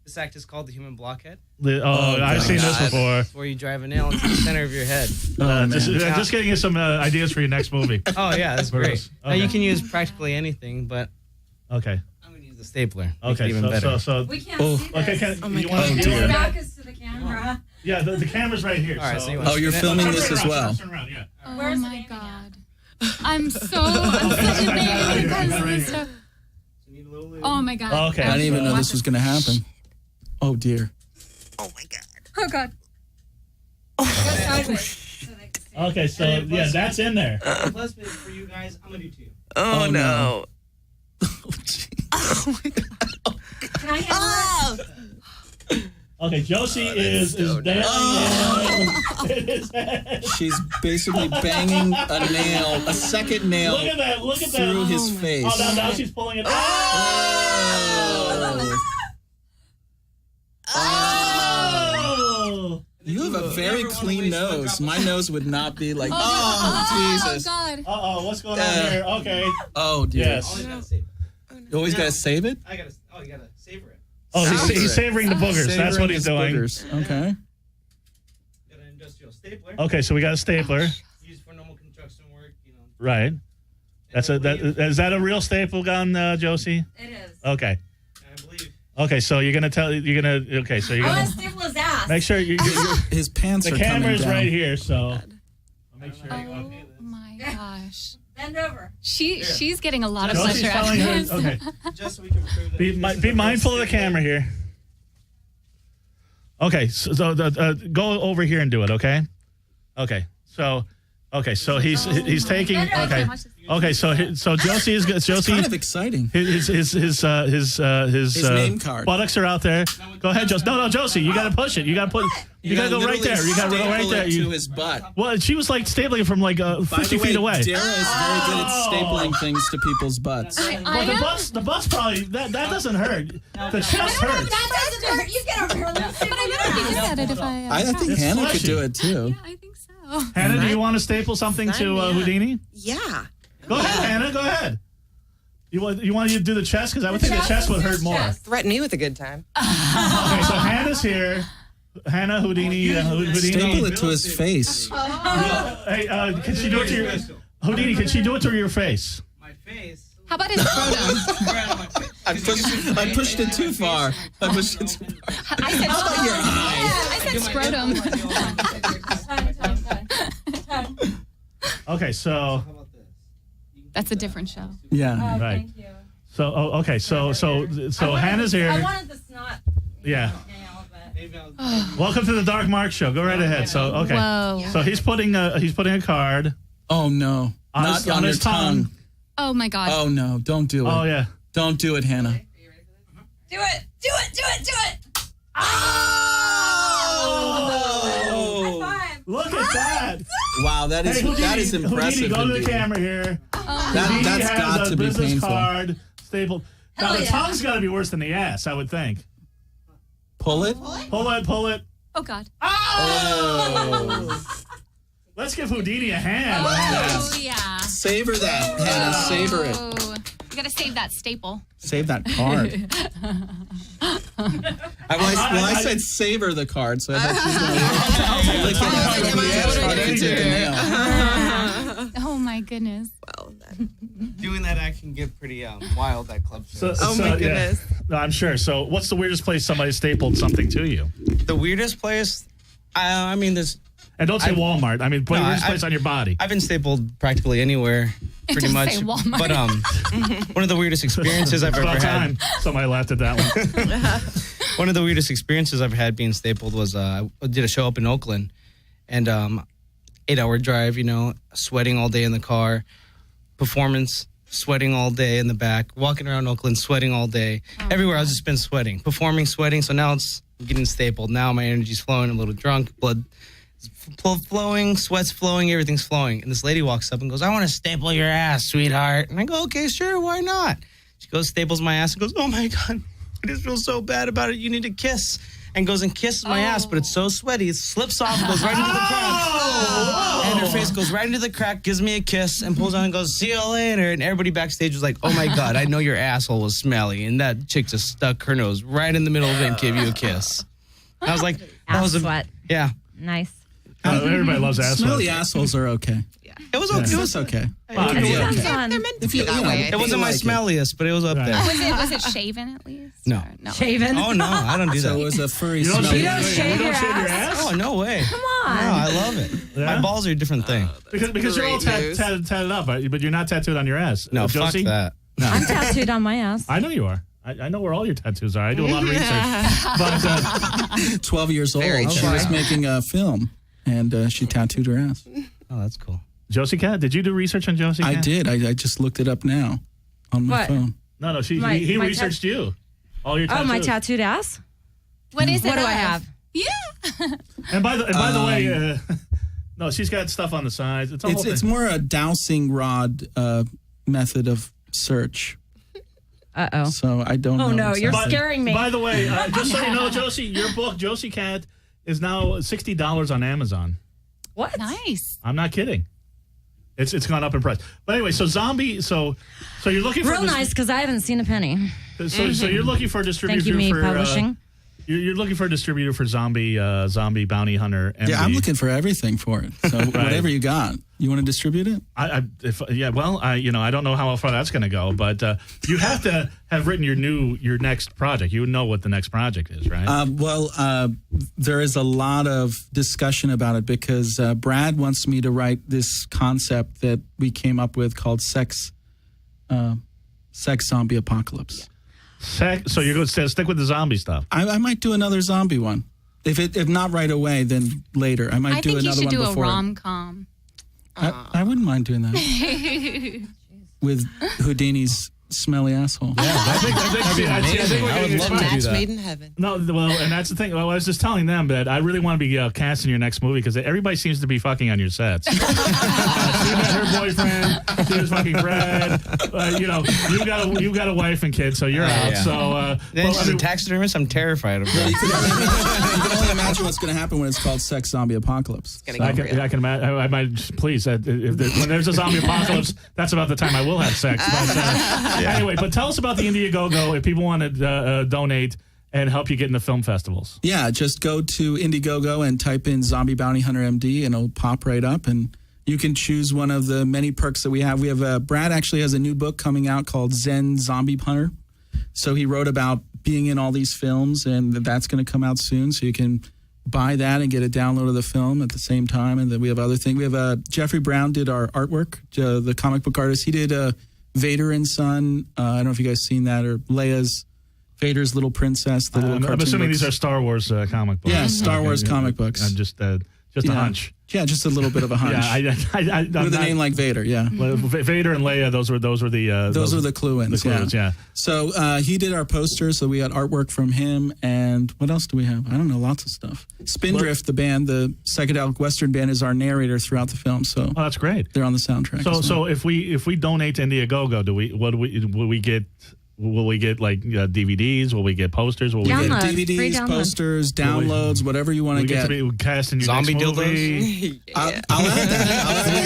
This act is called the human blockhead. I've seen this before. Where you drive a nail into the center of your head. Just getting you some ideas for your next movie. Oh yeah, that's great. Okay. Now you can use practically anything, but okay. I'm gonna use the stapler. Okay, even better. So we can't see this. Okay, my you God. want Your back is to the camera. Yeah, the camera's right here. All right, so you Oh, you're filming this as well. Turn around, yeah. Oh my God. I'm such a baby because of this stuff. Oh my God. Okay. I didn't even know this was going to happen. Oh dear. Oh my God. Oh God. Okay, so yeah, that's in there. Plus, for you guys, I'm gonna do 2. Oh, Oh, no. Oh my God. Can I handle it? Okay, Josie is nailing in his head. She's basically banging a second nail Look at that. through his face. Oh, now she's pulling it. Oh! You have a very clean nose. My nose would not be like, Jesus. Oh God. Uh-oh, what's going on here? Okay. Oh, dear. Yes. You gotta save it. You always got to save it? You gotta savor it. Oh, he's savoring the boogers. That's what he's doing. Boogers. Okay. Got an industrial stapler. Okay, so we got a stapler. Used for normal construction work, Right. Is that a real staple gun, Josie? It is. Okay. I believe. Okay, so you're gonna. I want to staple his ass. Make sure his pants the are coming camera's down. right here, so make sure. Oh my gosh. Bend over. She's getting a lot of Josie's pleasure out of telling her. this. Okay. Just so we can prove that. Be mindful of the camera here. Okay, so go over here and do it. Okay. So he's taking. Okay. So Josie is good. Josie. Kind of exciting. His name card. buttocks are out there. Go ahead, Josie. No, Josie, you got to push it. You got to put. You got to go right there. You got to go right there. To his butt. Well, she was like stapling from like 50 feet away. Darrah is very good at stapling things to people's butts. Well, the butts probably that doesn't hurt. The chest hurts. That doesn't hurt. You get over here. But I might be good at it if I. I think It's Hannah fleshy. could do it too. I think so. Hannah, do you want to staple something to Sign me up. Houdini? Yeah. Go ahead, Hannah. Go ahead. You want you to do the chest because I would think the chest would hurt more. Threaten me with a good time. Okay, so Hannah's here. Hannah, Houdini, Houdini. Staple it to his face. Hey, can she do it to your Houdini? Can she do it to your face? My face. How about his scrotum? Right on my face. I pushed it too far. I pushed it too far. I said scrotum. Okay, so That's a different show. Yeah. right. So okay, so Hannah's I here. wanted the snot. Yeah. Nail, but Maybe I'll Welcome to the Dark Mark Show. Go right ahead. So okay. Whoa. So he's putting a card Oh no. on Not his, on on your his tongue. Oh my God. Oh no. Don't do it. Oh yeah. Don't do it, Hannah. do it. Oh. Five. Look at that. Wow, that is Hey, Houdini, that is impressive. Houdini, go to the Houdini. camera here. Houdini That's has got a to be business painful. card stapled. Now Hell the yeah. tongue's got to be worse than the ass, I would think. Pull it. Pull it. Oh God. Oh. Let's give Houdini a hand. Oh yeah. Savor that, Hannah. Savor it. Oh, you gotta save that staple. Save that card. I said savor the card, so I thought she was going to lick it out from the edge. I could take a nail. Oh my goodness. Doing that act can get pretty wild at club shows. Oh, my goodness. No, I'm sure. So, what's the weirdest place somebody stapled something to you? The weirdest place, I mean, And don't say Walmart. I mean, put No, the weirdest I- place on your body. I've been stapled practically anywhere, pretty Just much. say Walmart. But one of the weirdest experiences I've ever About had. time somebody laughed at that one. One of the weirdest experiences I've had being stapled was I did a show up in Oakland, and 8-hour drive. Sweating all day in the car, performance, sweating all day in the back, walking around Oakland, sweating all day. Everywhere I've just been sweating, performing, sweating. So now it's getting stapled. Now my energy's flowing, I'm a little drunk, blood flowing, sweat's flowing, everything's flowing. And this lady walks up and goes, "I want to staple your ass, sweetheart." And I go, "Okay, sure, why not?" She goes, staples my ass and goes, "Oh my God, I just feel so bad about it. You need a kiss." And goes and kisses my ass, but it's so sweaty, it slips off and goes right into the crack. And her face goes right into the crack, gives me a kiss, and pulls on and goes, "See you later." And everybody backstage was like, "Oh my God, I know your asshole was smelly." And that chick just stuck her nose right in the middle of it and gave you a kiss. I was like, that Ass was a sweat. yeah. Nice. Everybody loves ass Smelly sweat. assholes are okay. It was okay. It was okay. Well, It yeah. sounds fun. They're meant to be that way. It wasn't my smelliest, but it was up Right. there. Was it shaven at least? No. Or no. Shaven. Oh no, I don't do So it that. was a furry You don't smelly. shave, don't you shave don't your shave your ass? Oh no way. Come on. No, I love it. Yeah? My balls are a different thing. Because you're all Great news. tatted up, but you're not tattooed on your ass. No, fuck Josie? that. I'm tattooed on my ass. I know you are. I know where all your tattoos are. I do a lot of research. But 12 years old. Very She true. was making a film, and she tattooed her ass. Oh, that's cool. Josie Cat, did you do research on Josie Cat? I did. I just looked it up now on my What? phone. No, he My researched you. All your tattoos. Oh, my tattooed ass? What is it? What do I of? have? Yeah. And by the way, no, she's got stuff on the sides. It's a whole It's thing. more a dowsing rod method of search. Uh-oh. So I don't know. Oh, no, you're exactly. scaring me. By the way, just so you know, Josie, your book, Josie Cat, is now $60 on Amazon. What? Nice. I'm not kidding. It's gone up in price. But anyway, so Zombie, so you're looking for Real nice, because I haven't seen a penny. So you're looking for a distributor Thank you, me for publishing. You're looking for a distributor for Zombie Bounty Hunter M.D. Yeah, I'm looking for everything for it. So whatever you got, you want to distribute it? I don't know how far that's going to go, but you have to have written your next project. You know what the next project is, right? There is a lot of discussion about it because Brad wants me to write this concept that we came up with called sex zombie apocalypse. So you're going to stick with the zombie stuff? I might do another zombie one. If not right away, then later. I might do another one before. I think you should do a rom-com. I wouldn't mind doing that. With Whodini's smelly asshole. Yeah, I would love to do Match that. made in heaven. No, well, and that's the thing. Well, I was just telling them that I really want to be casting your next movie because everybody seems to be fucking on your sets. She met her boyfriend. She was fucking Brad. You got a wife and kids, so you're out. Yeah. So, she's a taxidermist. I'm terrified of her. You can only imagine what's going to happen when it's called Sex Zombie Apocalypse. I can imagine. I might please. When there's a zombie apocalypse, that's about the time I will have sex. But, anyway, but tell us about the Indiegogo if people want to donate and help you get into film festivals. Yeah, just go to Indiegogo and type in Zombie Bounty Hunter M.D. and it'll pop right up. And you can choose one of the many perks that we have. We have Brad actually has a new book coming out called Zen Zombie Hunter. So he wrote about being in all these films, and that's going to come out soon. So you can buy that and get a download of the film at the same time. And then we have other things. We have Jeffrey Brown did our artwork, the comic book artist. He did Vader and Son. I don't know if you guys seen that, or Leia's Vader's Little Princess. I'm assuming these are Star Wars comic books. Yeah, Star Wars comic books. I'm just a hunch. Yeah, just a little bit of a hunch. Yeah, with a name like Vader. Yeah, well, Vader and Leia. Those were the those are the clue-ins. Yeah. So he did our poster. So we got artwork from him, and what else do we have? I don't know, lots of stuff. Spindrift, the band, the psychedelic Western band, is our narrator throughout the film. So that's great. They're on the soundtrack. So if we donate to Indiegogo, will we get? Will we get like DVDs? Will we get posters? Will we get DVDs, posters, downloads, whatever you want to get? To be cast in your zombie next dildos. movie? I'll add that.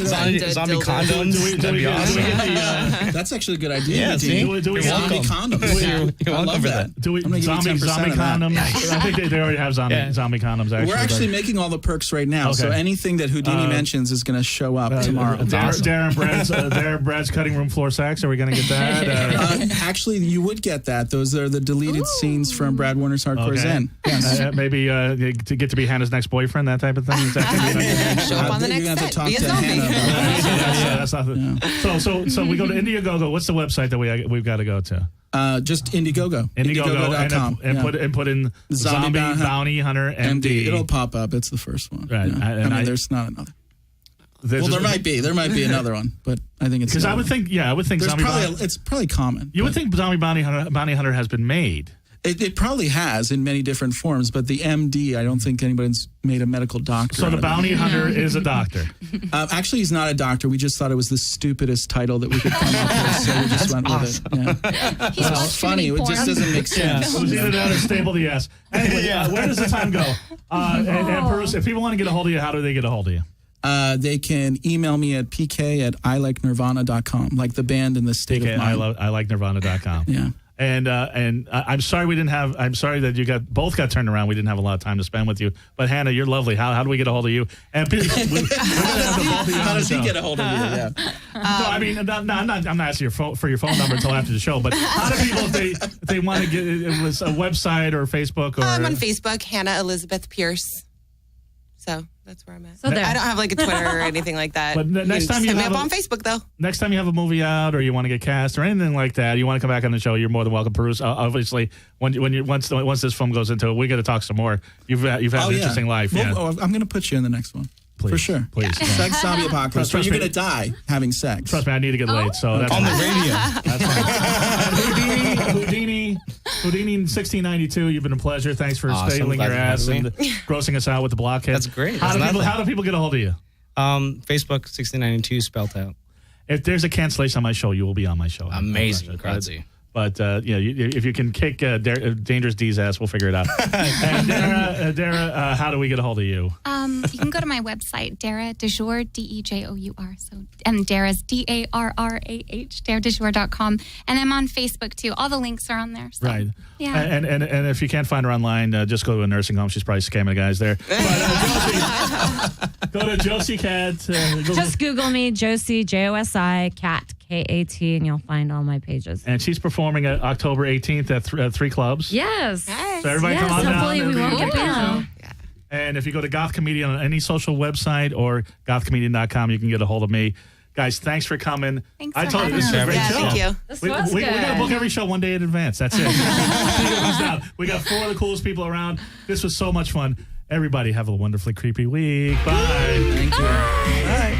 Zombie condoms. That'd be awesome. That's actually a good idea. Yeah, see? Do we zombie condoms? You're welcome for that. Do we zombie condoms? I think they already have zombie condoms. Actually, we're actually making all the perks right now. So anything that Whodini mentions is going to show up tomorrow. Darrah Brad's cutting room floor sex. Are we going to get that? Actually, you would get that. Those are the deleted scenes from Brad Warner's Hardcore Zen. Yes. Maybe to get to be Hannah's next boyfriend, that type of thing. Is that show up on the next set. Be a zombie. So we go to Indiegogo. What's the website that we've got to go to? Just Indiegogo. Indiegogo.com. And put in Zombie Bounty Hunter M.D. It'll pop up. It's the first one. Right. Yeah. There's not another. There might be another one, but I think it's because I would think it's probably common. You would think Zombie Bounty Hunter has been made. It probably has in many different forms, but the MD, I don't think anybody's made a medical doctor. So the bounty hunter is a doctor. Actually, he's not a doctor. We just thought it was the stupidest title that we could come up with, so we just went with it. Yeah. It's funny. It just doesn't make sense. It was either that or staple the ass. Anyway, where does the time go? And Pirooz, if people want to get a hold of you, how do they get a hold of you? They can email me at pk@iLikeNirvana.com, like the band in the state of mind. iLikeNirvana.com. Yeah. And I'm sorry I'm sorry that you both got turned around. We didn't have a lot of time to spend with you. But Hannah, you're lovely. How do we get a hold of you? And how does he get a hold of you? Yeah. No, I mean, I'm not asking for your phone number until after the show. But how do people, if they want to get it was a website or Facebook or I'm on Facebook, Hannah Elizabeth Pierce. So that's where I'm at. So I don't have like a Twitter or anything like that. But next time hit me up on Facebook, though. Next time you have a movie out, or you want to get cast, or anything like that, you want to come back on the show, you're more than welcome. Pirooz, obviously, once this film goes into it, we got to talk some more. You've had an interesting life. Well, I'm going to put you in the next one. Please, for sure. Please. Yeah. Sex zombie apocalypse. You're going to die having sex. Trust me, I need to get laid. So that's on the radio. That's Whodini, 1692. You've been a pleasure. Thanks for stapling your ass and grossing us out with the blockhead. That's great. How do people get a hold of you? Facebook 1692 spelled out. If there's a cancellation on my show, you will be on my show. Amazing. But if you can kick Dangerous D's ass, we'll figure it out. And Darrah, how do we get a hold of you? You can go to my website, Darrah, DeJour, DeJour. So, and Darrah's DARRAH, DarrahDeJour.com. And I'm on Facebook too. All the links are on there. So, Right. Yeah. And if you can't find her online, just go to a nursing home. She's probably scamming the guys there. But, Josi, go to Josi Cat. Just Google me, Josi, Josi, Cat, KAT, and you'll find all my pages. And she's performing October 18th at 3 clubs. Yes. So everybody come on hopefully down. we won't get banned. And if you go to Goth Comedian on any social website or gothcomedian.com, you can get a hold of me. Guys, thanks for coming. Thanks I for told you having this is a us. great Yeah, show. thank you. This We was got good. to book every show one day in advance. That's it. We got 4 of the coolest people around. This was so much fun. Everybody have a wonderfully creepy week. Bye. Thank you. Bye.